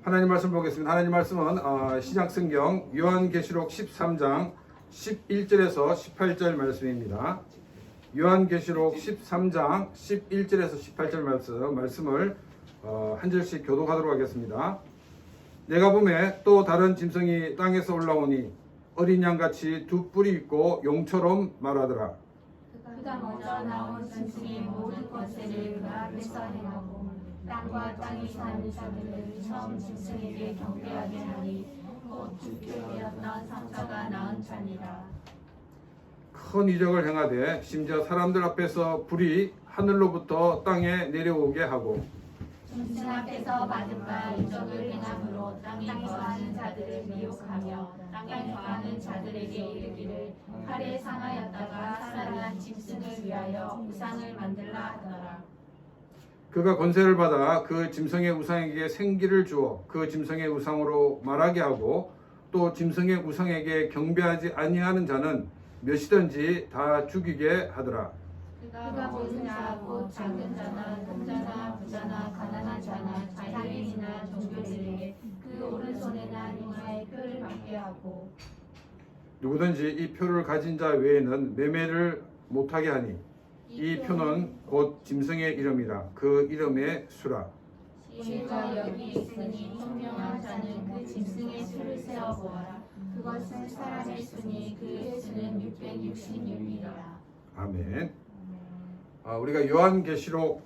하나님 말씀 보겠습니다. 하나님 말씀은 신약성경 요한계시록 13장 11절에서 18절 말씀입니다. 요한계시록 13장 11절에서 18절 말씀을 한 절씩 교독하도록 하겠습니다. 내가 보매 또 다른 짐승이 땅에서 올라오니 어린 양같이 두 뿔이 있고 용처럼 말하더라. 그가 먼저 나온 짐승의 모든 권세를 그 앞에서 행하고 땅과 땅에 사는 자들을 처음 짐승에게 경배하게 하니 곧 죽게 되었던 상자가 낳은 자니라. 큰 이적을 행하되 심지어 사람들 앞에서 불이 하늘로부터 땅에 내려오게 하고 짐승 앞에서 받은 바 이적을 행함으로 땅에 거하는 자들을 미혹하며 땅에 거하는 자들에게 이르기를 칼에 상하였다가 살아난 짐승을 위하여 우상을 만들라 하더라. 그가 권세를 받아 그 짐승의 우상에게 생기를 주어 그 짐승의 우상으로 말하게 하고 또 짐승의 우상에게 경배하지 아니하는 자는 몇이든지 다 죽이게 하더라. 그가 모든 자 곧 작은 자나 공자나 부자나 가난한 자나 자유인이나 종교들에게 그 오른손에나 이마에 표를 받게 하고 누구든지 이 표를 가진 자 외에는 매매를 못하게 하니 이 표는 곧 짐승의 이름이라 그 이름의 수라. 우리가 여기 있으니 총명한 자는 그 짐승의 수를 세어 보아라. 그것은 사람의 수니 그의 수는 666이라. 아멘. 우리가 요한계시록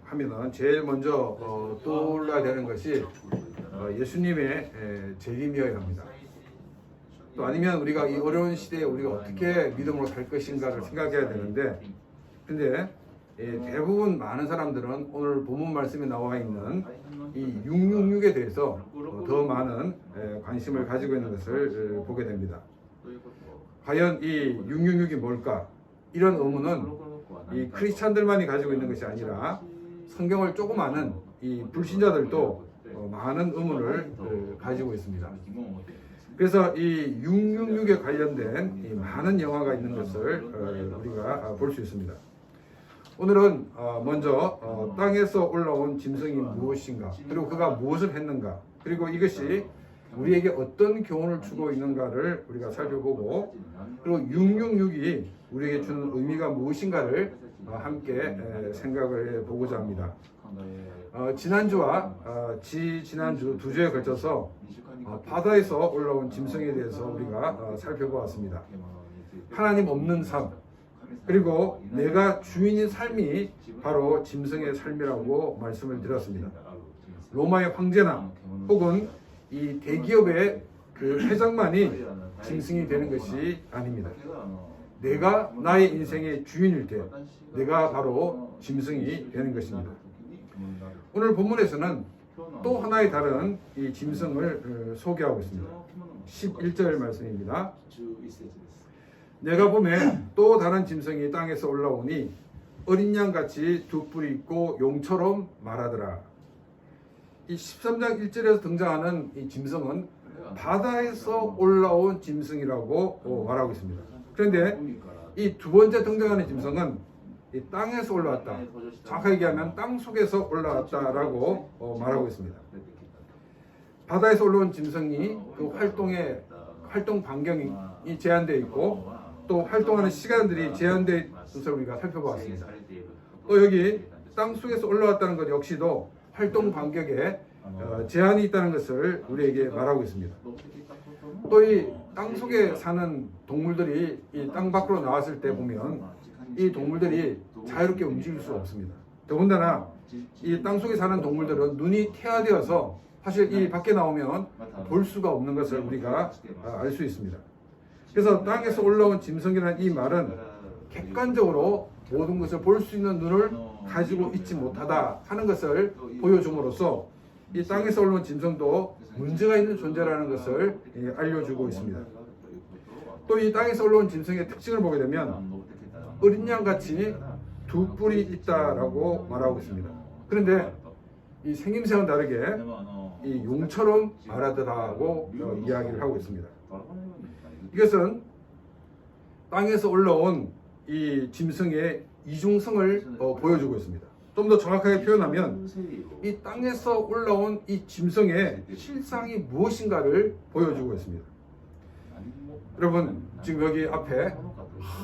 하면은 제일 먼저 떠올라야 되는 것이 예수님의 재림이어야 합니다. 또 아니면 우리가 이 어려운 시대에 우리가 어떻게 믿음으로 살 것인가를 생각해야 되는데, 근데 대부분 많은 사람들은 오늘 본문 말씀에 나와 있는 이 666에 대해서 더 많은 관심을 가지고 있는 것을 보게 됩니다. 과연 이 666이 뭘까? 이런 의문은 이 크리스찬들만이 가지고 있는 것이 아니라 성경을 조금 아는 이 불신자들도 많은 의문을 가지고 있습니다. 그래서 이 666에 관련된 이 많은 영화가 있는 것을 우리가 볼 수 있습니다. 오늘은 먼저 땅에서 올라온 짐승이 무엇인가, 그리고 그가 무엇을 했는가, 그리고 이것이 우리에게 어떤 교훈을 주고 있는가를 우리가 살펴보고, 그리고 666이 우리에게 주는 의미가 무엇인가를 함께 생각을 해보고자 합니다. 지난주와 지난주 두 주에 걸쳐서 바다에서 올라온 짐승에 대해서 우리가 살펴보았습니다. 하나님 없는 삶, 그리고 내가 주인인 삶이 바로 짐승의 삶이라고 말씀을 드렸습니다. 로마의 황제나 혹은 이 대기업의 그 회장만이 짐승이 되는 것이 아닙니다. 내가 나의 인생의 주인일 때 내가 바로 짐승이 되는 것입니다. 오늘 본문에서는 또 하나의 다른 이 짐승을 소개하고 있습니다. 11절 말씀입니다. 내가 보매 또 다른 짐승이 땅에서 올라오니 어린 양같이 두 뿔이 있고 용처럼 말하더라. 이 13장 1절에서 등장하는 이 짐승은 바다에서 올라온 짐승이라고 말하고 있습니다. 그런데 이 두 번째 등장하는 짐승은 이 땅에서 올라왔다, 정확하게 얘기하면 땅 속에서 올라왔다라고 말하고 있습니다. 바다에서 올라온 짐승이 그 활동 반경이 제한되어 있고 또 활동하는 시간들이 제한되어 있는 것을 우리가 살펴보았습니다. 또 여기 땅 속에서 올라왔다는 것 역시도 활동 반경에 제한이 있다는 것을 우리에게 말하고 있습니다. 또 이 땅 속에 사는 동물들이 이 땅 밖으로 나왔을 때 보면 이 동물들이 자유롭게 움직일 수 없습니다. 더군다나 이 땅 속에 사는 동물들은 눈이 태화되어서 사실 이 밖에 나오면 볼 수가 없는 것을 우리가 알 수 있습니다. 그래서 땅에서 올라온 짐승이라는 이 말은 객관적으로 모든 것을 볼 수 있는 눈을 가지고 있지 못하다 하는 것을 보여줌으로써 이 땅에서 올라온 짐승도 문제가 있는 존재라는 것을 알려주고 있습니다. 또 이 땅에서 올라온 짐승의 특징을 보게 되면 어린 양같이 두 뿔이 있다라고 말하고 있습니다. 그런데 이 생김새는 다르게 이 용처럼 말하더라고 이야기를 하고 있습니다. 이것은 땅에서 올라온 이 짐승의 이중성을 보여주고 있습니다. 좀 더 정확하게 표현하면 이 땅에서 올라온 이 짐승의 실상이 무엇인가를 보여주고 있습니다. 여러분 지금 여기 앞에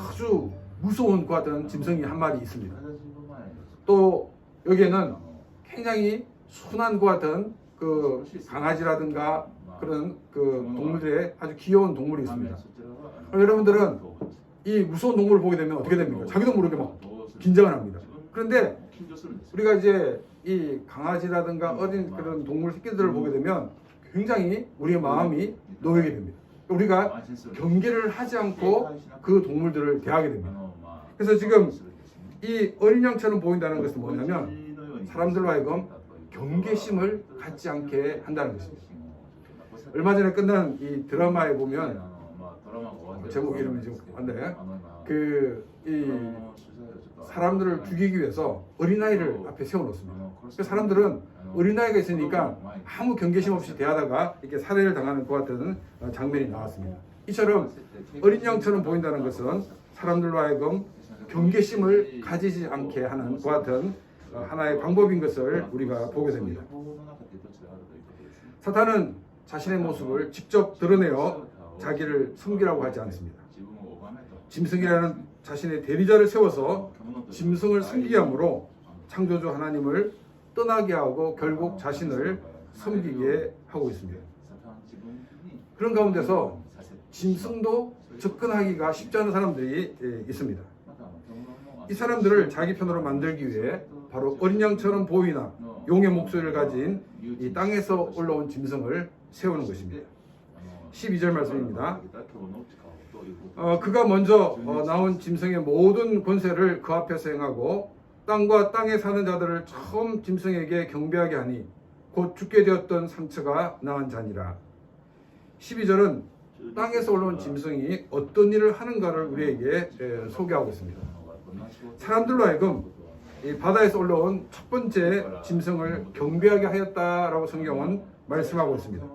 아주 무서운 것 같은 짐승이 한 마리 있습니다. 또 여기에는 굉장히 순한 것 같은 그 강아지라든가 그런 그 동물들의 아주 귀여운 동물이 있습니다. 여러분들은 이 무서운 동물을 보게 되면 어떻게 됩니까? 자기도 모르게 막 긴장을 합니다. 그런데 우리가 이제 이 강아지라든가 어린 그런 동물 새끼들을 보게 되면 굉장히 우리의 마음이 놓이게 됩니다. 우리가 경계를 하지 않고 그 동물들을 대하게 됩니다. 그래서 지금 이 어린 양처럼 보인다는 것은 뭐냐면 사람들로 하여금 경계심을 갖지 않게 한다는 것입니다. 얼마 전에 끝난 이 드라마에 보면 제목 이름이 지금 안돼 이 사람들을 죽이기 위해서 어린아이를 앞에 세워놓습니다. 그래서 사람들은 어린아이가 있으니까 아무 경계심 없이 대하다가 이렇게 살해를 당하는 것 같은 장면이 나왔습니다. 이처럼 어린 양처럼 보인다는 것은 사람들로 하여금 경계심을 가지지 않게 하는 것 같은 하나의 방법인 것을 우리가 보게 됩니다. 사탄은 자신의 모습을 직접 드러내어 자기를 섬기라고 하지 않습니다. 짐승이라는 자신의 대리자를 세워서 짐승을 섬기게 함으로 창조주 하나님을 떠나게 하고 결국 자신을 섬기게 하고 있습니다. 그런 가운데서 짐승도 접근하기가 쉽지 않은 사람들이 있습니다. 이 사람들을 자기 편으로 만들기 위해 바로 어린 양처럼 보이나 용의 목소리를 가진 이 땅에서 올라온 짐승을 세우는 것입니다. 12절 말씀입니다. 그가 먼저 나온 짐승의 모든 권세를 그 앞에서 행하고 땅과 땅에 사는 자들을 처음 짐승에게 경배하게 하니 곧 죽게 되었던 상처가 나은 자니라. 12절은 땅에서 올라온 짐승이 어떤 일을 하는가를 우리에게 소개하고 있습니다. 사람들로 하여금 이 바다에서 올라온 첫 번째 짐승을 경배하게 하였다라고 성경은 말씀하고 있습니다.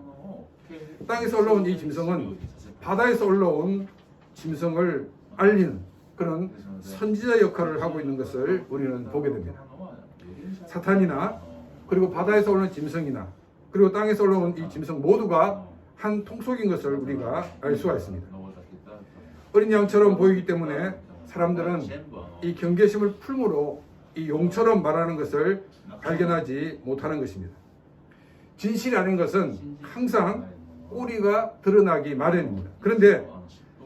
땅에서 올라온 이 짐승은 바다에서 올라온 짐승을 알리는 그런 선지자 역할을 하고 있는 것을 우리는 보게 됩니다. 사탄이나 그리고 바다에서 올라온 짐승이나 그리고 땅에서 올라온 이 짐승 모두가 한 통속인 것을 우리가 알 수가 있습니다. 어린 양처럼 보이기 때문에 사람들은 이 경계심을 풀므로 이 용처럼 말하는 것을 발견하지 못하는 것입니다. 진실이 아닌 것은 항상 꼬리가 드러나기 마련입니다. 그런데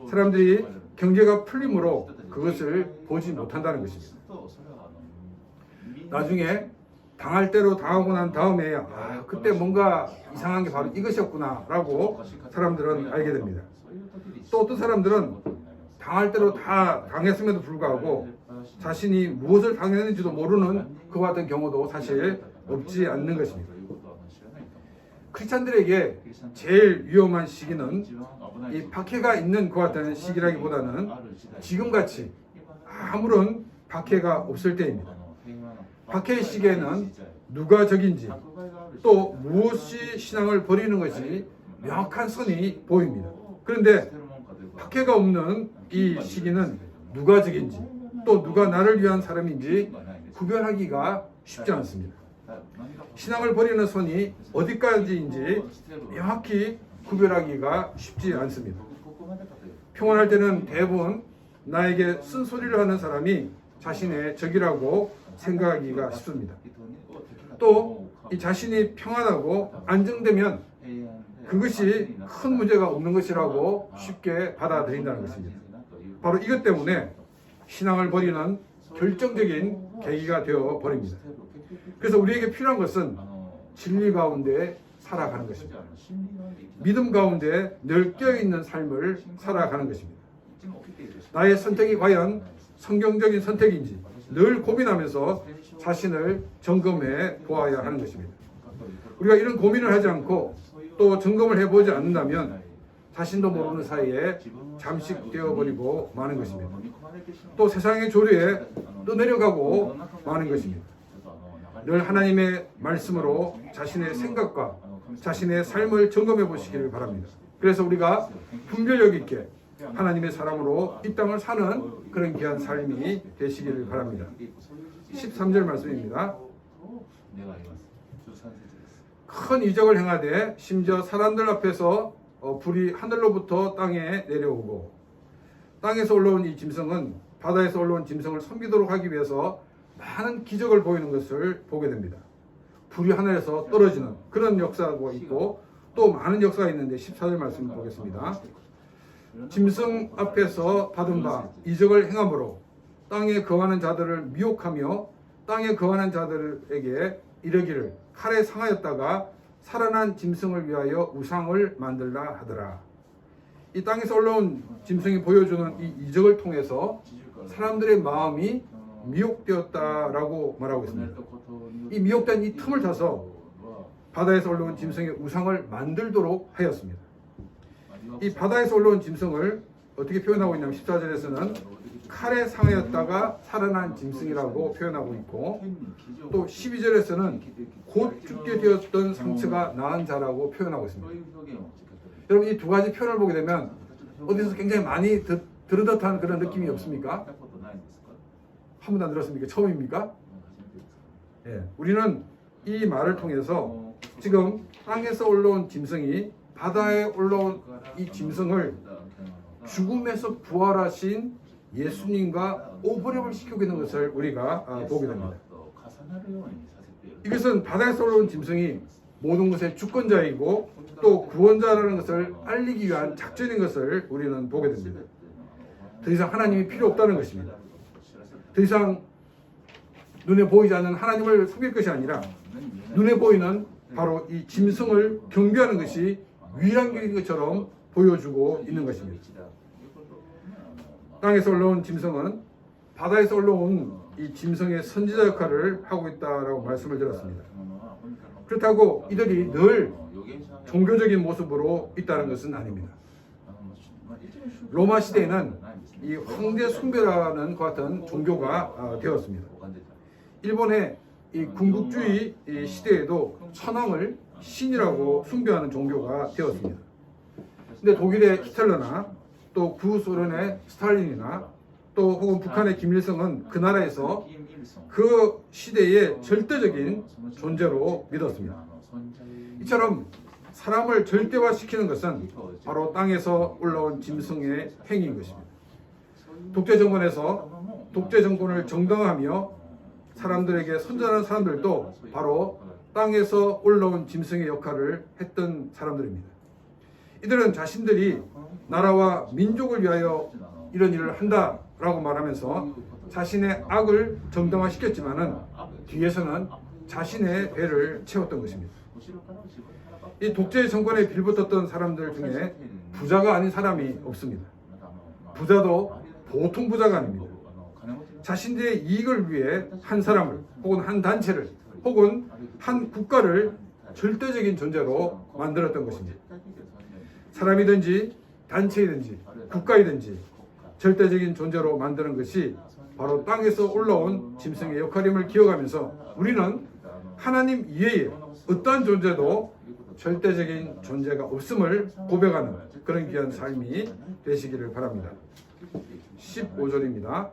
사람들이 경계가 풀림으로 그것을 보지 못한다는 것입니다. 나중에 당할 대로 당하고 난 다음에 그때 뭔가 이상한 게 바로 이것이었구나 라고 사람들은 알게 됩니다. 또 어떤 사람들은 당할 대로 다 당했음에도 불구하고 자신이 무엇을 당했는지도 모르는 그와 같은 경우도 사실 없지 않는 것입니다. 크리스찬들에게 제일 위험한 시기는 이 박해가 있는 그와 같은 시기라기보다는 지금같이 아무런 박해가 없을 때입니다. 박해의 시기에는 누가 적인지 또 무엇이 신앙을 버리는 것이 명확한 선이 보입니다. 그런데 박해가 없는 이 시기는 누가 적인지 또 누가 나를 위한 사람인지 구별하기가 쉽지 않습니다. 신앙을 버리는 선이 어디까지인지 명확히 구별하기가 쉽지 않습니다. 평안할 때는 대부분 나에게 쓴소리를 하는 사람이 자신의 적이라고 생각하기가 쉽습니다. 또 이 자신이 평안하고 안정되면 그것이 큰 문제가 없는 것이라고 쉽게 받아들인다는 것입니다. 바로 이것 때문에 신앙을 버리는 결정적인 계기가 되어 버립니다. 그래서 우리에게 필요한 것은 진리 가운데 살아가는 것입니다. 믿음 가운데 늘 깨어있는 삶을 살아가는 것입니다. 나의 선택이 과연 성경적인 선택인지 늘 고민하면서 자신을 점검해 보아야 하는 것입니다. 우리가 이런 고민을 하지 않고 또 점검을 해보지 않는다면 자신도 모르는 사이에 잠식되어 버리고 마는 것입니다. 또 세상의 조류에 떠내려가고 마는 것입니다. 늘 하나님의 말씀으로 자신의 생각과 자신의 삶을 점검해 보시기를 바랍니다. 그래서 우리가 분별력 있게 하나님의 사람으로 이 땅을 사는 그런 귀한 삶이 되시기를 바랍니다. 13절 말씀입니다. 큰 이적을 행하되 심지어 사람들 앞에서 불이 하늘로부터 땅에 내려오고, 땅에서 올라온 이 짐승은 바다에서 올라온 짐승을 섬기도록 하기 위해서 많은 기적을 보이는 것을 보게 됩니다. 불이 하늘에서 떨어지는 그런 역사가 있고, 또 많은 역사가 있는데 14절 말씀 보겠습니다. 짐승 앞에서 받은 바 이적을 행함으로 땅에 거하는 자들을 미혹하며 땅에 거하는 자들에게 이르기를 칼에 상하였다가 살아난 짐승을 위하여 우상을 만들라 하더라. 이 땅에서 올라온 짐승이 보여주는 이 이적을 통해서 사람들의 마음이 미혹되었다라고 말하고 있습니다. 이 미혹된 이 틈을 타서 바다에서 올라온 짐승의 우상을 만들도록 하였습니다. 이 바다에서 올라온 짐승을 어떻게 표현하고 있냐면 14절에서는 칼에 상하였다가 살아난 짐승이라고 표현하고 있고, 또 12절에서는 곧 죽게 되었던 상처가 나은 자라고 표현하고 있습니다. 여러분, 이 두 가지 표현을 보게 되면 어디서 굉장히 많이 들은 듯한 그런 느낌이 없습니까? 한 번도 안 들었습니까? 처음입니까? 예, 우리는 이 말을 통해서 지금 땅에서 올라온 짐승이 바다에 올라온 이 짐승을 죽음에서 부활하신 예수님과 오버랩을 시키고 있는 것을 우리가 보게 됩니다. 이것은 바다에서 올라온 짐승이 모든 것의 주권자이고 또 구원자라는 것을 알리기 위한 작전인 것을 우리는 보게 됩니다. 더 이상 하나님이 필요 없다는 것입니다. 더 이상 눈에 보이지 않는 하나님을 섬길 것이 아니라 눈에 보이는 바로 이 짐승을 경배하는 것이 유일한 길인 것처럼 보여주고 있는 것입니다. 땅에서 올라온 짐승은 바다에서 올라온 이 짐승의 선지자 역할을 하고 있다라고 말씀을 드렸습니다. 그렇다고 이들이 늘 종교적인 모습으로 있다는 것은 아닙니다. 로마 시대에는 이 황제 숭배라는 것 같은 종교가 되었습니다. 일본의 이 군국주의 시대에도 천황을 신이라고 숭배하는 종교가 되었습니다. 근데 독일의 히틀러나 또 구소련의 스탈린이나 또 혹은 북한의 김일성은 그 나라에서 그 시대의 절대적인 존재로 믿었습니다. 이처럼 사람을 절대화시키는 것은 바로 땅에서 올라온 짐승의 행위인 것입니다. 독재 정권에서 독재 정권을 정당화하며 사람들에게 선전하는 사람들도 바로 땅에서 올라온 짐승의 역할을 했던 사람들입니다. 이들은 자신들이 나라와 민족을 위하여 이런 일을 한다라고 말하면서 자신의 악을 정당화시켰지만은 뒤에서는 자신의 배를 채웠던 것입니다. 이 독재 정권에 빌붙었던 사람들 중에 부자가 아닌 사람이 없습니다. 부자도 보통 부자가 아닙니다. 자신들의 이익을 위해 한 사람을 혹은 한 단체를 혹은 한 국가를 절대적인 존재로 만들었던 것입니다. 사람이든지 단체이든지 국가이든지 절대적인 존재로 만드는 것이 바로 땅에서 올라온 짐승의 역할임을 기억하면서 우리는 하나님 이외에 어떠한 존재도 절대적인 존재가 없음을 고백하는 그런 귀한 삶이 되시기를 바랍니다. 15절입니다.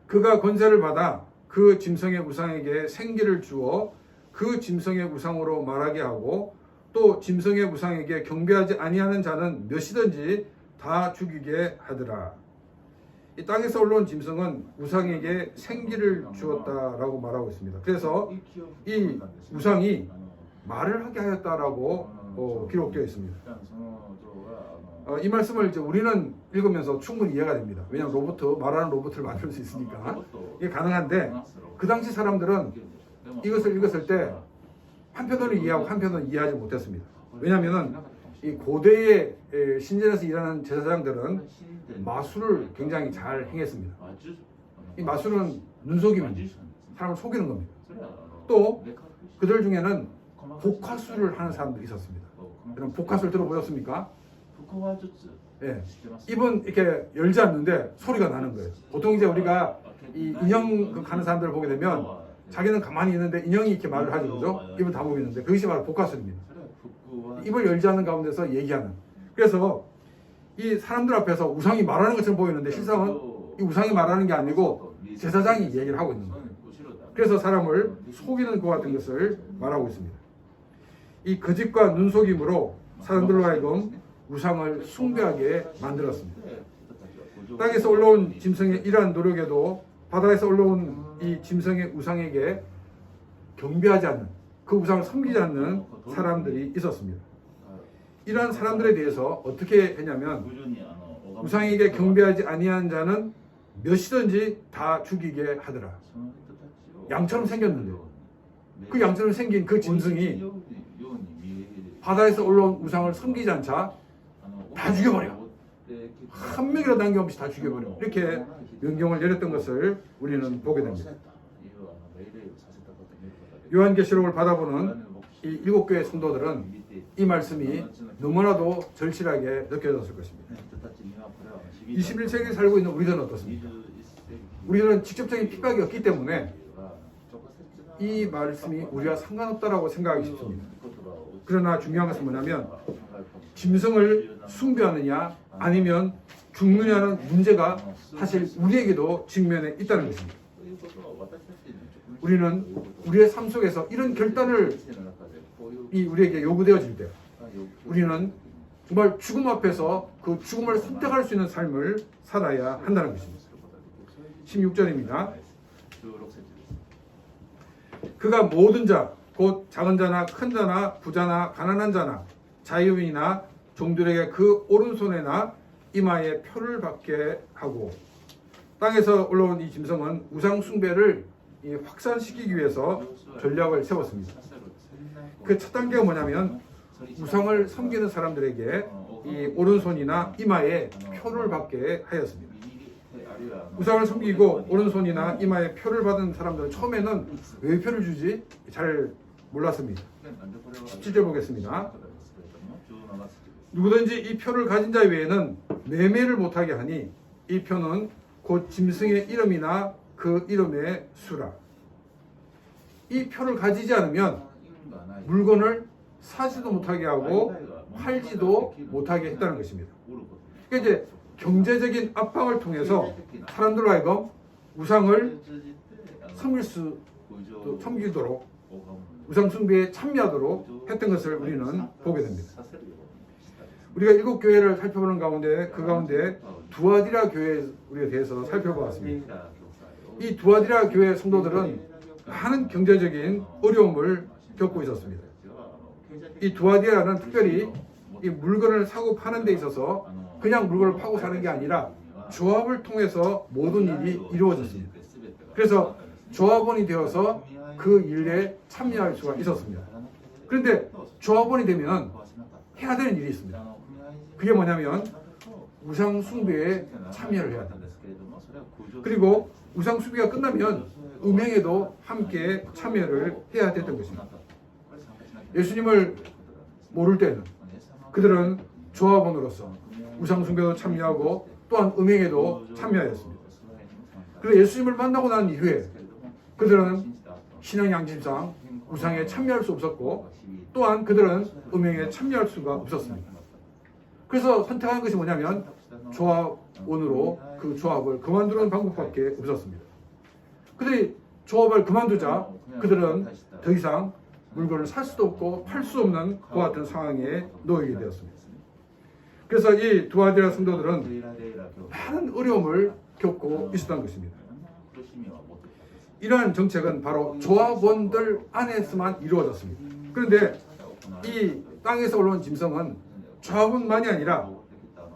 그가 권세를 받아 그 짐승의 우상에게 생기를 주어 그 짐승의 우상으로 말하게 하고 또 짐승의 우상에게 경배하지 아니하는 자는 몇이든지 다 죽이게 하더라. 이 땅에서 올라온 짐승은 우상에게 생기를 주었다라고 말하고 있습니다. 그래서 이 우상이 말을 하게 하였다라고 기록되어 있습니다. 이 말씀을 이제 우리는 읽으면서 충분히 이해가 됩니다. 왜냐하면 말하는 로봇을 만들 수 있으니까 이게 가능한데 그 당시 사람들은 이것을 읽었을 때 한편으로 이해하고 한편으로 이해하지 못했습니다. 왜냐하면 이 고대의 신전에서 일하는 제사장들은 마술을 굉장히 잘 행했습니다. 이 마술은 눈속임입니다. 사람을 속이는 겁니다. 또 그들 중에는 복화술을 하는 사람들이 있었습니다. 여러분 복화술 들어보셨습니까? 예. 입은 이렇게 열지 않는데 소리가 나는 거예요. 보통 이제 우리가 이 인형 가는 사람들을 보게 되면 자기는 가만히 있는데 인형이 이렇게 말을 하죠, 그죠? 입을 다물고 있는데 그것이 바로 복화술입니다. 입을 열지 않는 가운데서 얘기하는. 그래서 이 사람들 앞에서 우상이 말하는 것처럼 보이는데 실상은 이 우상이 말하는 게 아니고 제사장이 얘기를 하고 있는 거예요. 그래서 사람을 속이는 것 같은 것을 말하고 있습니다. 이 거짓과 눈속임으로 사람들로 하여금 우상을 숭배하게 만들었습니다. 땅에서 올라온 짐승의 이러한 노력에도 바다에서 올라온 이 짐승의 우상에게 경배하지 않는, 그 우상을 섬기지 않는 사람들이 있었습니다. 이러한 사람들에 대해서 어떻게 했냐면 우상에게 경배하지 아니한 자는 몇이든지 다 죽이게 하더라. 양처럼 생겼는데 그 양처럼 생긴 그 짐승이 바다에서 올라온 우상을 섬기지 않자 다 죽여버려. 한 명이라도 남김없이 다 죽여버려. 이렇게 명령을 내렸던 것을 우리는 보게 됩니다. 요한계시록을 받아보는 이 7교회 성도들은 이 말씀이 너무나도 절실하게 느껴졌을 것입니다. 21세기에 살고 있는 우리들은 어떻습니까? 우리들은 직접적인 핍박이 없기 때문에 이 말씀이 우리와 상관없다라고 생각하기 쉽습니다. 그러나 중요한 것은 뭐냐면 짐승을 숭배하느냐 아니면 죽느냐는 문제가 사실 우리에게도 직면해 있다는 것입니다. 우리는 우리의 삶 속에서 이런 결단을 우리에게 요구되어질 때 우리는 정말 죽음 앞에서 그 죽음을 선택할 수 있는 삶을 살아야 한다는 것입니다. 16절입니다. 그가 모든 자, 곧 작은 자나 큰 자나 부자나 가난한 자나 자유인이나 종들에게 그 오른손에나 이마에 표를 받게 하고, 땅에서 올라온 이 짐승은 우상 숭배를 확산시키기 위해서 전략을 세웠습니다. 그 첫 단계가 뭐냐면 우상을 섬기는 사람들에게 이 오른손이나 이마에 표를 받게 하였습니다. 우상을 섬기고 오른손이나 이마에 표를 받은 사람들은 처음에는 왜 표를 주지? 잘 몰랐습니다. 17절 보겠습니다. 누구든지 이 표를 가진 자 외에는 매매를 못하게 하니 이 표는 곧 짐승의 이름이나 그 이름의 수라. 이 표를 가지지 않으면 물건을 사지도 못하게 하고 팔지도 못하게 했다는 것입니다. 그러니까 이제 경제적인 압박을 통해서 사람들로 하여금 우상을 섬기도록 우상 숭배에 참여하도록 했던 것을 우리는 보게 됩니다. 우리가 7교회를 살펴보는 가운데 그 가운데 두아디라 교회에 대해서 살펴보았습니다. 이 두아디라 교회 성도들은 많은 경제적인 어려움을 겪고 있었습니다. 이 두아디라는 특별히 이 물건을 사고 파는 데 있어서 그냥 물건을 파고 사는 게 아니라 조합을 통해서 모든 일이 이루어졌습니다. 그래서 조합원이 되어서 그 일에 참여할 수가 있었습니다. 그런데 조합원이 되면 해야 되는 일이 있습니다. 그게 뭐냐면 우상 숭배에 참여를 해야 됩니다. 그리고 우상 숭배가 끝나면 음행에도 함께 참여를 해야 됐던 것입니다. 예수님을 모를 때는 그들은 조합원으로서 우상 숭배도 참여하고 또한 음행에도 참여하였습니다. 그리고 예수님을 만나고 난 이후에 그들은 신앙 양심상 우상에 참여할 수 없었고 또한 그들은 음행에 참여할 수가 없었습니다. 그래서 선택한 것이 뭐냐면 조합원으로 그 조합을 그만두는 방법밖에 없었습니다. 그들이 조합을 그만두자 그들은 더 이상 물건을 살 수도 없고 팔 수 없는 그와 같은 상황에 놓이게 되었습니다. 그래서 이 두아디라 성도들은 많은 어려움을 겪고 있었던 것입니다. 이러한 정책은 바로 조합원들 안에서만 이루어졌습니다. 그런데 이 땅에서 올라온 짐승은 조합원만이 아니라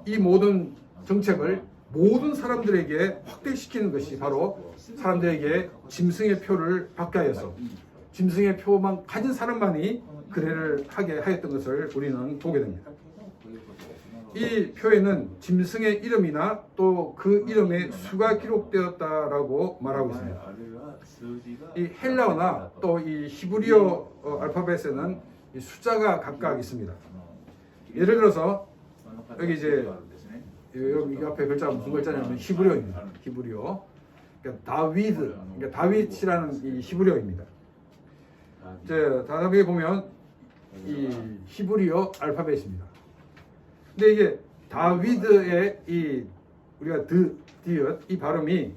이 모든 정책을 모든 사람들에게 확대시키는 것이 바로 사람들에게 짐승의 표를 받게 하여서 짐승의 표만 가진 사람만이 거래를 하게 하였던 것을 우리는 보게 됩니다. 이 표에는 짐승의 이름이나 또 그 이름의 수가 기록되었다라고 말하고 있습니다. 이 헬라어나 또 이 히브리어 알파벳에는 이 숫자가 각각 있습니다. 예를 들어서 여기 이제 여기 앞에 글자가 무슨 글자냐면 히브리어입니다. 히브리어. 그러니까 다윗, 그러니까 다윗이라는 이 히브리어입니다. 이제 다음에 보면 이 히브리어 알파벳입니다. 근데 이게 다윗의 이 우리가 디귿 이 발음이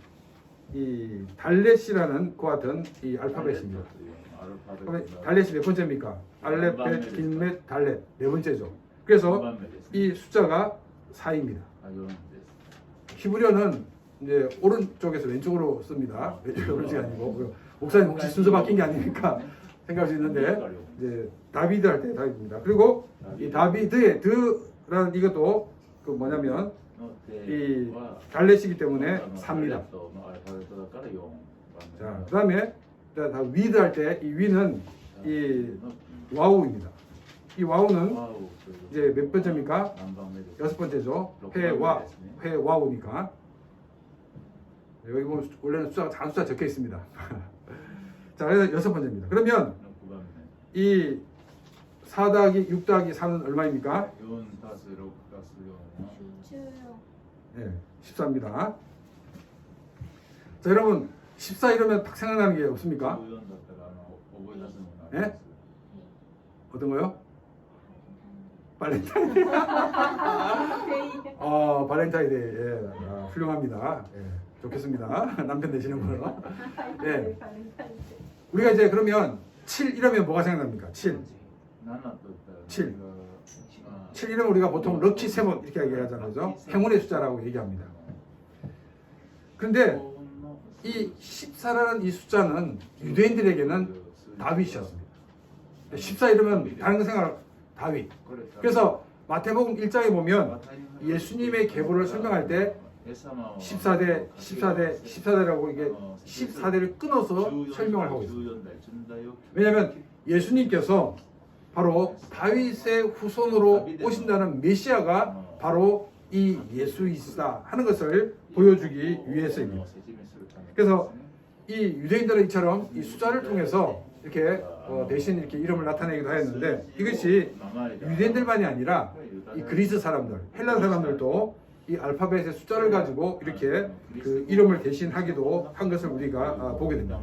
이 달렛이라는 그와 같은 이 알파벳입니다. 그러면 달렛이 몇 번째입니까? 알렛, 벳, 길멧, 달렛 네 번째죠. 그래서 이 숫자가 4입니다. 히브리어는 이제 오른쪽에서 왼쪽으로 씁니다. 왼쪽이 오른쪽이 아니고 목사님 혹시 순서 바뀐 게 아닙니까? 생각할 수 있는데 이제 다비드 할 때 다비드입니다. 그리고 이 다비드의 드라는 이것도 그 뭐냐면 이 달렛이기 때문에 4입니다. 자, 그다음에 다 위드 할 때 이 위는 이 와우입니다. 이 와우는 이제 몇 번째입니까? 여섯 번째죠. 회와우니까 여기 보면 원래는 숫자가 단 숫자 적혀 있습니다. 자, 그래서 여섯 번째입니다. 그러면 이 4 더하기 6 더하기 4는 얼마입니까? 네, 14입니다. 자, 여러분 14 이러면 딱 생각나는 게 없습니까? 네? 어떤 거요? 발렌타인데이. 발렌타인데이. 예, 훌륭합니다. 예, 좋겠습니다. 남편 되시는 분으로. 예. 우리가 이제 그러면 7 이러면 뭐가 생각납니까? 7. 7 이러면 우리가 보통 럭키 세븐 이렇게 얘기하잖아요. 그죠? 행운의 숫자라고 얘기합니다. 그런데 이 14라는 이 숫자는 유대인들에게는 다윗이었습니다. 14 이러면 다른 거 생각 다윗. 그래서 마태복음 1장에 보면 예수님의 계보를 설명할 때 14대, 14대, 14대라고 이게 14대를 끊어서 설명을 하고 있습니다. 왜냐하면 예수님께서 바로 다윗의 후손으로 오신다는 메시아가 바로 이 예수이시다 하는 것을 보여주기 위해서입니다. 그래서 이 유대인들은 이처럼 이 숫자를 통해서 이렇게 대신 이렇게 이름을 나타내기도 하였는데 이것이 유대인들만이 아니라 이 그리스 사람들, 헬라 사람들도 이 알파벳의 숫자를 가지고 이렇게 그 이름을 대신하기도 한 것을 우리가 보게 됩니다.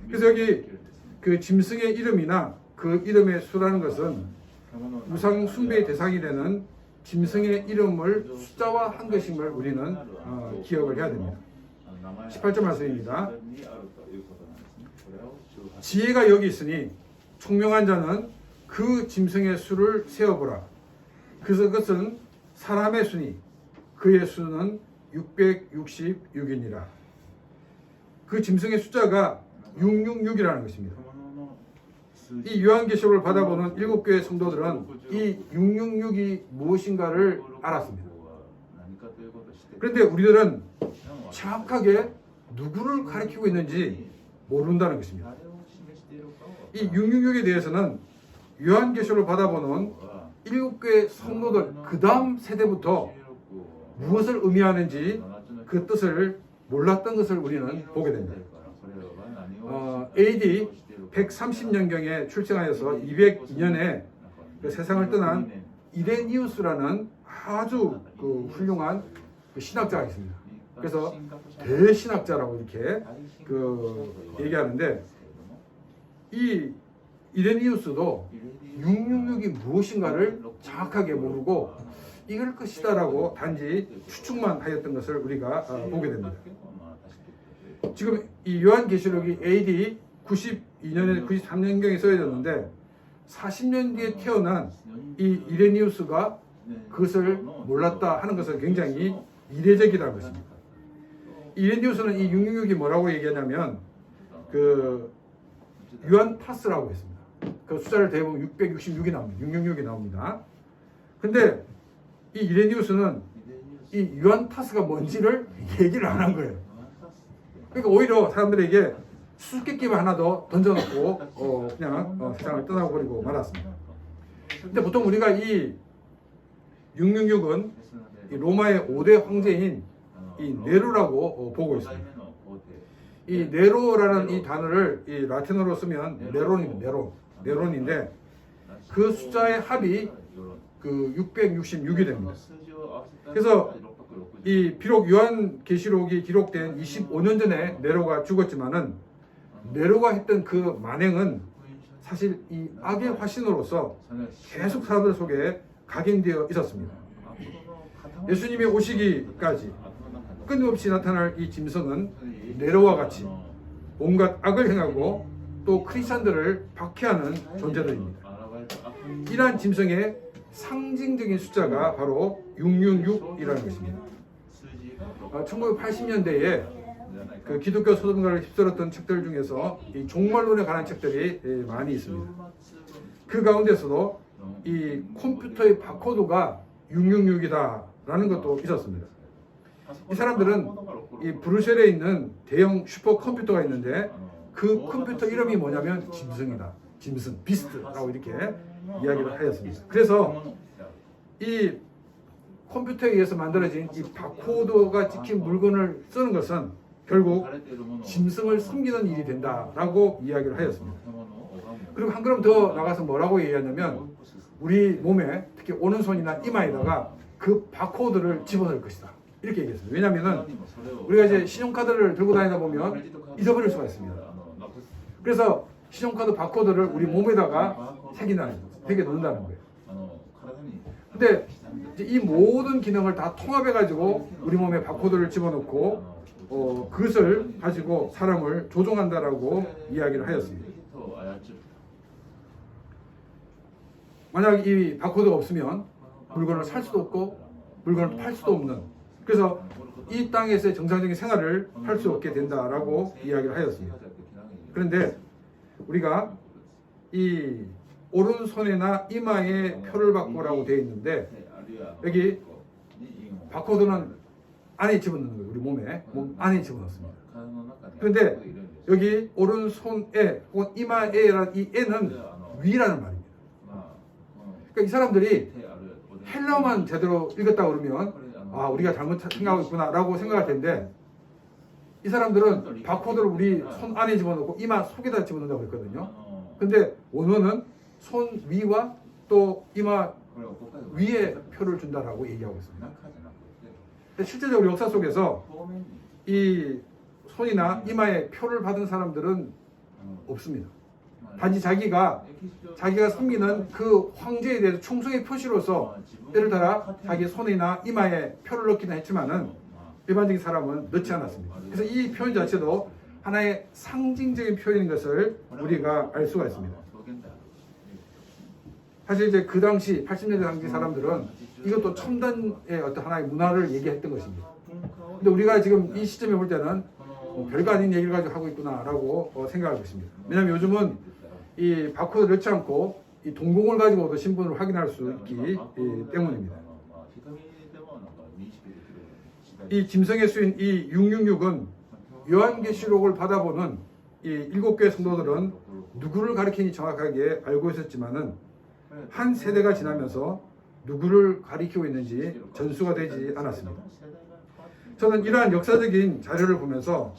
그래서 여기 그 짐승의 이름이나 그 이름의 수라는 것은 우상 숭배의 대상이 되는 짐승의 이름을 숫자화한 것임을 우리는 기억을 해야 됩니다. 18절 말씀입니다. 지혜가 여기 있으니 총명한 자는 그 짐승의 수를 세어보라. 그래서 그것은 사람의 수니 그의 수는 666이니라. 그 짐승의 숫자가 666이라는 것입니다. 이 요한계시록을 받아보는 7교회 성도들은 이 666이 무엇인가를 알았습니다. 그런데 우리들은 정확하게 누구를 가리키고 있는지 모른다는 것입니다. 이 666에 대해서는 요한계시록을 받아보는 7교회 성도들 그 다음 세대부터 무엇을 의미하는지 그 뜻을 몰랐던 것을 우리는 보게 됩니다. AD 130년경에 출생하여서 202년에 그 세상을 떠난 이레니우스라는 아주 그 훌륭한 그 신학자가 있습니다. 그래서 대신학자라고 이렇게 그 얘기하는데 이 이레니우스도 666이 무엇인가를 정확하게 모르고 이걸 것이다라고 단지 추측만 하였던 것을 우리가 보게 됩니다. 지금 이 요한계시록이 AD 92년에 93년경에 써졌는데 40년 뒤에 태어난 이 이레니우스가 그것을 몰랐다 하는 것은 굉장히 이례적이라는 것입니다. 이레니우스는 이 666이 뭐라고 얘기하냐면 그 유안타스라고 했습니다. 그 숫자를 대보면 666이 나옵니다. 666이 나옵니다. 근데 이 이레니우스는 이 유안타스가 뭔지를 얘기를 안 한 거예요. 그러니까 오히려 사람들에게 수수께끼만 하나 더 던져놓고 그냥 세상을 떠나버리고 말았습니다. 근데 보통 우리가 이 666은 이 로마의 5대 황제인 이 네로라고 보고 있습니다. 이 네로라는 이 단어를 이 라틴어로 쓰면 네론입니다. 네론인데 그 숫자의 합이 그 666이 됩니다. 그래서 이 비록 요한계시록이 기록된 25년 전에 네로가 죽었지만은 네로가 했던 그 만행은 사실 이 악의 화신으로서 계속 사람들 속에 각인되어 있었습니다. 예수님이 오시기까지 끊임없이 나타날 이 짐승은 네로와 같이 온갖 악을 행하고 또 크리스천들을 박해하는 존재들입니다. 이러한 짐승의 상징적인 숫자가 바로 666이라는 것입니다. 1980년대에 그 기독교 소동가를 휩쓸었던 책들 중에서 이 종말론에 관한 책들이 많이 있습니다. 그 가운데서도 이 컴퓨터의 바코드가 666이다라는 것도 있었습니다. 이 사람들은 이 브뤼셀에 있는 대형 슈퍼컴퓨터가 있는데 그 컴퓨터 이름이 뭐냐면 짐승이다. 짐승, 비스트라고 이렇게 이야기를 하였습니다. 그래서 이 컴퓨터에 의해서 만들어진 이 바코드가 찍힌 물건을 쓰는 것은 결국 짐승을 섬기는 일이 된다라고 이야기를 하였습니다. 그리고 한 걸음 더 나가서 뭐라고 얘기하냐면 우리 몸에 특히 오른손이나 이마에다가 그 바코드를 집어넣을 것이다. 이렇게 얘기했습니다. 왜냐하면 우리가 이제 신용카드를 들고 다니다 보면 잊어버릴 수가 있습니다. 그래서 신용카드 바코드를 우리 몸에다가 새겨 넣는다는 거예요. 근데 이 모든 기능을 다 통합해가지고 우리 몸에 바코드를 집어넣고 그것을 가지고 사람을 조종한다라고 이야기를 하였습니다. 만약 이 바코드가 없으면 물건을 살 수도 없고 물건을 팔 수도 없는, 그래서 이 땅에서의 정상적인 생활을 할 수 없게 된다라고 이야기를 하였습니다. 그런데 우리가 이 오른손이나 이마에 표를 바꾸라고 되어 있는데 여기 바코드는 안에 집어넣는 거예요. 우리 몸 안에 집어넣습니다. 그런데 여기 오른손에 혹은 이마에라는 이 에는 위라는 말입니다. 그러니까 이 사람들이 헬라어만 제대로 읽었다 그러면 우리가 잘못 생각하고 있구나라고 생각할 텐데 이 사람들은 바코드를 우리 손 안에 집어넣고 이마 속에다 집어넣는다고 했거든요. 근데 원어는 손 위와 또 이마 위에 표를 준다라고 얘기하고 있습니다. 근데 실제적으로 역사 속에서 이 손이나 이마에 표를 받은 사람들은 없습니다. 단지 자기가 섬기는 그 황제에 대해서 충성의 표시로서 예를 들어 자기 손이나 이마에 표를 넣기는 했지만은 일반적인 사람은 넣지 않았습니다. 그래서 이 표현 자체도 하나의 상징적인 표현인 것을 우리가 알 수가 있습니다. 사실 이제 그 당시 80년대 당시 사람들은 이것도 첨단의 어떤 하나의 문화를 얘기했던 것입니다. 근데 우리가 지금 이 시점에 볼 때는 별거 아닌 얘기를 가지고 하고 있구나라고 생각하고 있습니다. 왜냐하면 요즘은 이 바코드 넣지 않고 이 동공을 가지고도 신분을 확인할 수 있기 때문입니다. 이 짐승에 쓰인 이 666은 요한계시록을 받아보는 이 7교회 성도들은 누구를 가리키니 정확하게 알고 있었지만은 한 세대가 지나면서 누구를 가리키고 있는지 전수가 되지 않았습니다. 저는 이러한 역사적인 자료를 보면서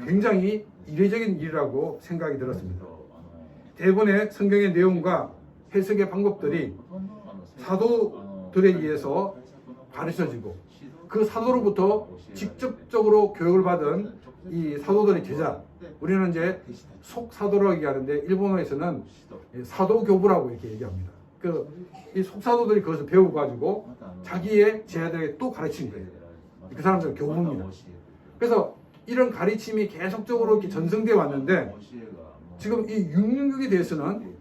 굉장히 이례적인 일이라고 생각이 들었습니다. 대부분의 성경의 내용과 해석의 방법들이 사도들에 의해서 가르쳐지고 그 사도로부터 직접적으로 교육을 받은 이 사도들의 제자, 우리는 이제 속사도라고 얘기하는데 일본어에서는 사도교부라고 이렇게 얘기합니다. 이 속사도들이 그것을 배워가지고 자기의 제자들에게 또 가르친 거예요. 그 사람들은 교부입니다. 그래서 이런 가르침이 계속적으로 이렇게 전승되어 왔는데 지금 이 666에 대해서는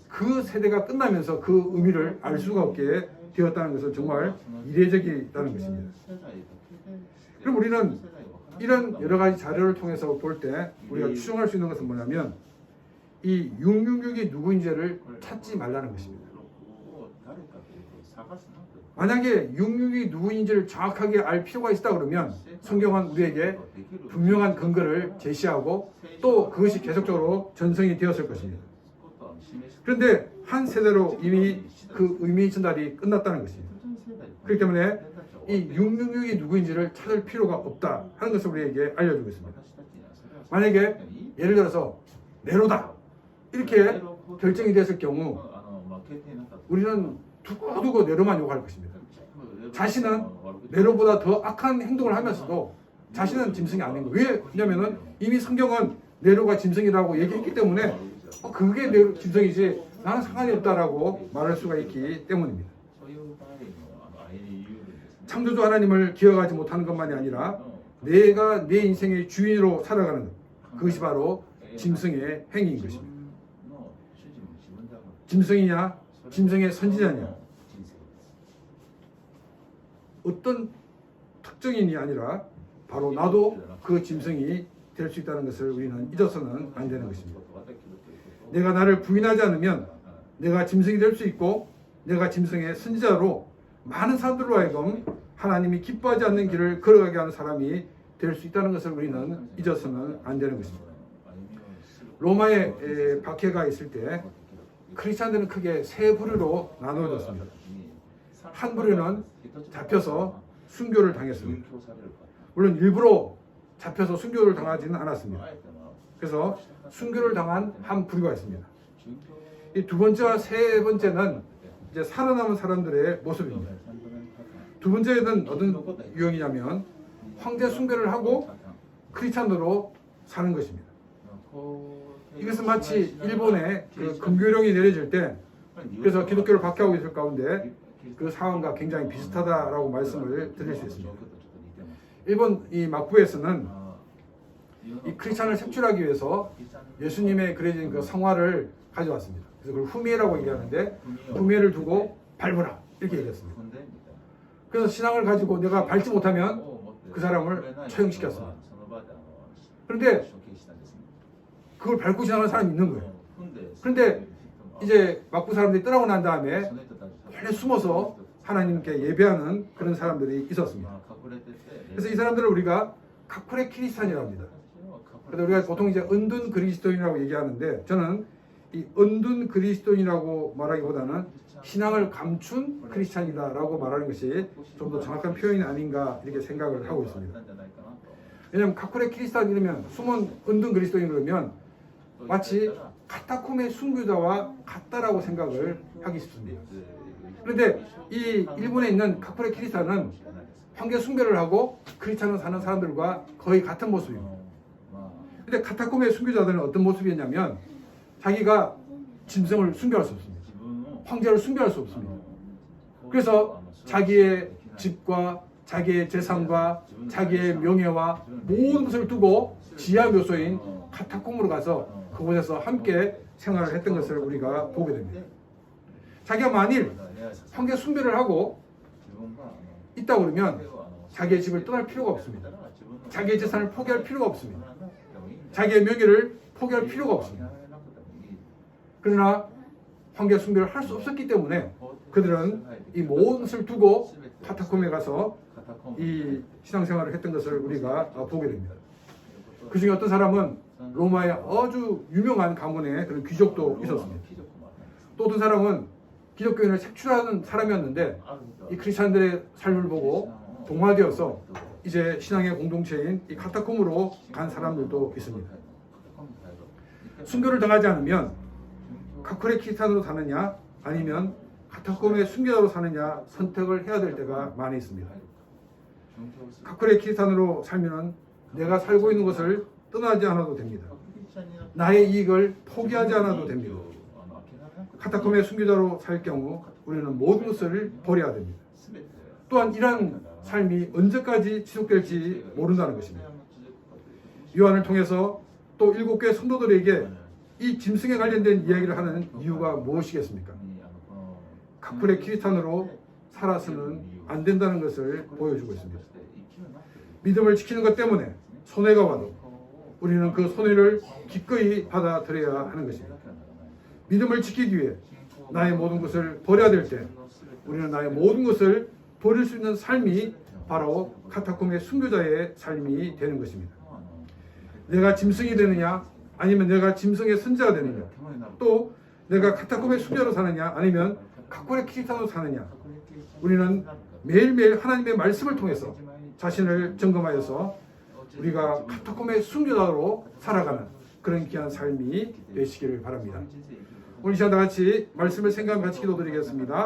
그 세대가 끝나면서 그 의미를 알 수가 없게 되었다는 것은 정말 이례적이다는 것입니다. 그럼 우리는 이런 여러 가지 자료를 통해서 볼 때 우리가 추정할 수 있는 것은 뭐냐면 이 666이 누구인지를 찾지 말라는 것입니다. 만약에 666이 누구인지를 정확하게 알 필요가 있다 그러면 성경은 우리에게 분명한 근거를 제시하고 또 그것이 계속적으로 전승이 되었을 것입니다. 그런데 한 세대로 이미 그 의미 전달이 끝났다는 것입니다. 그렇기 때문에 이 666이 누구인지를 찾을 필요가 없다 하는 것을 우리에게 알려주고 있습니다. 만약에 예를 들어서 네로다 이렇게 결정이 됐을 경우 우리는 두고두고 네로만 욕할 것입니다. 자신은 네로보다 더 악한 행동을 하면서도 자신은 짐승이 아닌 거예요. 왜냐하면 이미 성경은 네로가 짐승이라고 얘기했기 때문에 그게 네로 짐승이지 나는 상관이 없다라고 말할 수가 있기 때문입니다. 창조주 하나님을 기억하지 못하는 것만이 아니라 내가 내 인생의 주인으로 살아가는 것. 그것이 바로 짐승의 행위인 것입니다. 짐승이냐, 짐승의 선지자냐, 어떤 특정인이 아니라 바로 나도 그 짐승이 될 수 있다는 것을 우리는 잊어서는 안 되는 것입니다. 내가 나를 부인하지 않으면 내가 짐승이 될 수 있고, 내가 짐승의 선지자로 많은 사람들로 하여금 하나님이 기뻐하지 않는 길을 걸어가게 하는 사람이 될 수 있다는 것을 우리는 잊어서는 안 되는 것입니다. 로마에 박해가 있을 때 크리스찬들은 크게 세 부류로 나누어졌습니다. 한 부류는 잡혀서 순교를 당했습니다. 물론 일부러 잡혀서 순교를 당하지는 않았습니다. 그래서 순교를 당한 한 부류가 있습니다. 이 두 번째와 세 번째는 이제 살아남은 사람들의 모습입니다. 두 번째는 어떤 유형이냐면 황제 순교를 하고 크리스찬으로 사는 것입니다. 이것은 마치 일본의 그 금교령이 내려질 때, 그래서 기독교를 박해하고 있을 가운데 그 상황과 굉장히 비슷하다라고 말씀을 드릴 수 있습니다. 일본 이 막부에서는 이 크리스찬을 색출하기 위해서 예수님의 그려진 그 성화를 가져왔습니다. 그래서 그걸 후미에라고 얘기하는데, 후미에를 두고 밟으라 이렇게 얘기했습니다. 그래서 신앙을 가지고 내가 밟지 못하면 그 사람을 처형시켰습니다. 그런데 그걸 밟고 지나가는 사람이 있는 거예요. 그런데 이제 막부 사람들이 떠나고 난 다음에 원래 숨어서 하나님께 예배하는 그런 사람들이 있었습니다. 그래서 이 사람들을 우리가 카쿠레 키리스탄이라고 합니다. 그래서 우리가 보통 이제 은둔 그리스도인이라고 얘기하는데, 저는 이 은둔 그리스도인이라고 말하기보다는 신앙을 감춘 크리스찬이다라고 말하는 것이 좀 더 정확한 표현이 아닌가 이렇게 생각을 하고 있습니다. 왜냐하면 카쿠레 키리스탄 이러면, 숨은 은둔 그리스도인 그러면 마치 카타콤의 순교자와 같다라고 생각을 하기 쉽습니다. 그런데 이 일본에 있는 카쿠레 키리스탄은 황제 순교를 하고 크리스찬으로 사는 사람들과 거의 같은 모습입니다. 그런데 카타콤의 순교자들은 어떤 모습이었냐면, 자기가 짐승을 순교할 수 없습니다. 황제를 순교할 수 없습니다. 그래서 자기의 집과 자기의 재산과 자기의 명예와 모든 것을 두고 지하 묘소인 카타콤으로 가서 그곳에서 함께 생활을 했던 것을 우리가 보게 됩니다. 자기가 만일 황제 순교를 하고 있다 그러면 자기의 집을 떠날 필요가 없습니다. 자기의 재산을 포기할 필요가 없습니다. 자기의 명예를 포기할 필요가 없습니다. 그러나 황제 순교를 할 수 없었기 때문에 그들은 이 모든 것을 두고 카타콤에 가서 이 신앙생활을 했던 것을 우리가 보게 됩니다. 그 중에 어떤 사람은 로마의 아주 유명한 가문의 그런 귀족도 있었습니다. 또 어떤 사람은 기독교인을 색출하는 사람이었는데, 이 크리스찬들의 삶을 보고 동화되어서 이제 신앙의 공동체인 이 카타콤으로 간 사람들도 있습니다. 순교를 당하지 않으면 카쿠레 키리스탄으로 사느냐 아니면 카타콤의 순교자로 사느냐 선택을 해야 될 때가 많이 있습니다. 카쿠레 키리스탄으로 살면 내가 살고 있는 것을 떠나지 않아도 됩니다. 나의 이익을 포기하지 않아도 됩니다. 카타콤의 순교자로 살 경우 우리는 모든 것을 버려야 됩니다. 또한 이러한 삶이 언제까지 지속될지 모른다는 것입니다. 요한을 통해서 또 7교회 성도들에게 이 짐승에 관련된 이야기를 하는 이유가 무엇이겠습니까? 카쿠레 키리스탄으로 살아서는 안 된다는 것을 보여주고 있습니다. 믿음을 지키는 것 때문에 손해가 와도 우리는 그 손해를 기꺼이 받아들여야 하는 것입니다. 믿음을 지키기 위해 나의 모든 것을 버려야 될 때 우리는 나의 모든 것을 버릴 수 있는 삶이 바로 카타콤의 순교자의 삶이 되는 것입니다. 내가 짐승이 되느냐 아니면 내가 짐승의 선지자가 되느냐, 또 내가 카타콤의 순교자로 사느냐 아니면 카쿠레 키리스탄으로 사느냐, 우리는 매일매일 하나님의 말씀을 통해서 자신을 점검하여서 우리가 카타콤의 순교자로 살아가는 그런 귀한 삶이 되시기를 바랍니다. 오늘 이 시간 다 같이 말씀을 생각하며 같이 기도드리겠습니다.